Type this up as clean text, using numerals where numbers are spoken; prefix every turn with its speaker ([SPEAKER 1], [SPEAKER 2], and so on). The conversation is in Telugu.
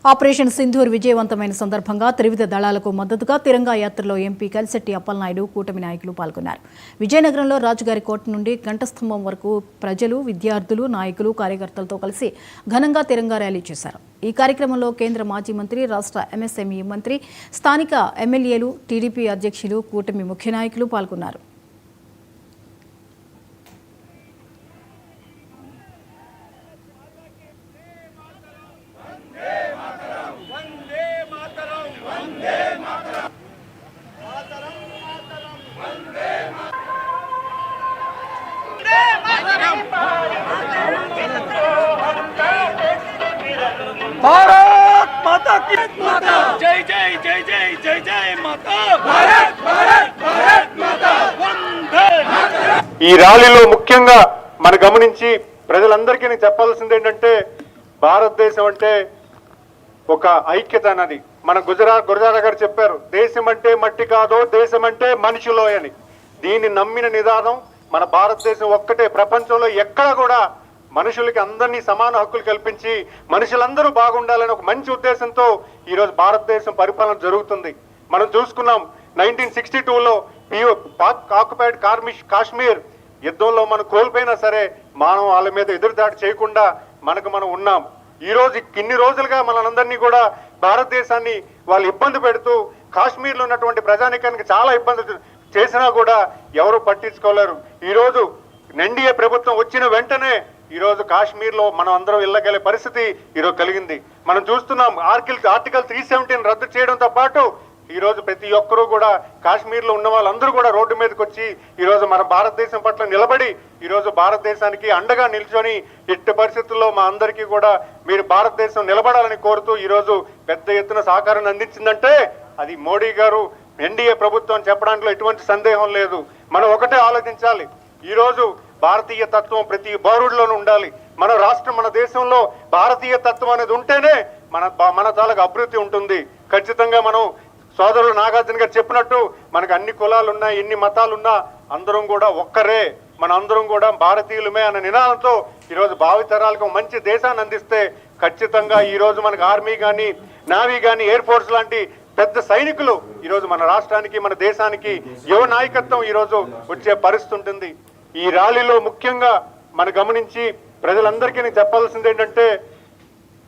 [SPEAKER 1] ఆపరేషన్ సింధూర్ విజయవంతమైన సందర్భంగా త్రివిధ దళాలకు మద్దతుగా తిరంగా యాత్రలో ఎంపీ కలిశెట్టి అప్పలనాయుడు కూటమి నాయకులు పాల్గొన్నారు. విజయనగరంలో రాజుగారి కోట నుండి గంటస్తంభం వరకు ప్రజలు, విద్యార్థులు, నాయకులు, కార్యకర్తలతో కలిసి ఘనంగా తిరంగా ర్యాలీ చేశారు. ఈ కార్యక్రమంలో కేంద్ర మాజీ మంత్రి, రాష్ట్ర ఎంఎస్ఎంఈ మంత్రి, స్థానిక ఎమ్మెల్యేలు, టీడీపీ అధ్యక్షులు, కూటమి ముఖ్య నాయకులు పాల్గొన్నారు.
[SPEAKER 2] भारत माता की जय जय जय जय जय जय माता भारत भारत भारत माता वंदे
[SPEAKER 3] ఈ ర్యాలీలో ముఖ్యంగా మన గమనించి ప్రజలందరికీ చెప్పాల్సింది ఏంటంటే భారతదేశం అంటే ఒక ఐక్యత అన్నది. మన గురజాడ గారు చెప్పారు, దేశం అంటే మట్టి కాదో, దేశం అంటే మనుషులో అని. దీన్ని నమ్మిన నిదానం మన భారతదేశం ఒక్కటే. ప్రపంచంలో ఎక్కడ కూడా మనుషులకి అందరినీ సమాన హక్కులు కల్పించి మనుషులందరూ బాగుండాలని ఒక మంచి ఉద్దేశంతో ఈరోజు భారతదేశం పరిపాలన జరుగుతుంది. మనం చూసుకున్నాం 1962లో పాక్ ఆక్యుపైడ్ కాశ్మీర్ యుద్ధంలో మనం కోల్పోయినా సరే మనం వాళ్ళ మీద ఎదురుదాడి చేయకుండా మనం ఉన్నాం. ఈ రోజు ఇన్ని రోజులుగా మనందరినీ కూడా భారతదేశాన్ని వాళ్ళు ఇబ్బంది పెడుతూ కాశ్మీర్లో ఉన్నటువంటి ప్రజానికానికి చాలా ఇబ్బంది చేసినా కూడా ఎవరు పట్టించుకోలేరు. ఈరోజు ఎన్డీఏ ప్రభుత్వం వచ్చిన వెంటనే ఈరోజు కాశ్మీర్లో మనం అందరం వెళ్ళగలే పరిస్థితి ఈరోజు కలిగింది. మనం చూస్తున్నాం ఆర్టికల్ 317 రద్దు చేయడంతో పాటు ఈరోజు ప్రతి ఒక్కరూ కూడా కాశ్మీర్లో ఉన్న వాళ్ళందరూ కూడా రోడ్డు మీదకి వచ్చి ఈరోజు మన భారతదేశం పట్ల నిలబడి ఈరోజు భారతదేశానికి అండగా నిల్చొని ఎట్టి పరిస్థితుల్లో మా అందరికీ కూడా మీరు భారతదేశం నిలబడాలని కోరుతూ ఈరోజు పెద్ద ఎత్తున సహకారాన్ని అందించిందంటే అది మోడీ గారు, ఎన్డీఏ ప్రభుత్వం చెప్పడంలో ఎటువంటి సందేహం లేదు. మనం ఒకటే ఆలోచించాలి, ఈరోజు భారతీయ తత్వం ప్రతి పౌరుడిలోనూ ఉండాలి. మన రాష్ట్రం, మన దేశంలో భారతీయ తత్వం అనేది ఉంటేనే మన తాలూకు అభివృద్ధి ఉంటుంది. ఖచ్చితంగా మనం సోదరులు నాగార్జున గారు చెప్పినట్టు మనకు అన్ని కులాలు ఉన్నా, ఎన్ని మతాలు ఉన్నా అందరం కూడా ఒక్కరే, మన అందరం కూడా భారతీయులమే అనే నినాదంతో ఈరోజు భావితరాలకు మంచి దేశాన్ని అందిస్తే ఖచ్చితంగా ఈరోజు మనకు ఆర్మీ కానీ, నావీ కానీ, ఎయిర్ ఫోర్స్ లాంటి పెద్ద సైనికులు ఈరోజు మన రాష్ట్రానికి, మన దేశానికి యువ నాయకత్వం ఈరోజు వచ్చే పరిస్థితి ఉంటుంది. ఈ ర్యాలీలో ముఖ్యంగా మనం గమనించి ప్రజలందరికీ చెప్పాల్సింది ఏంటంటే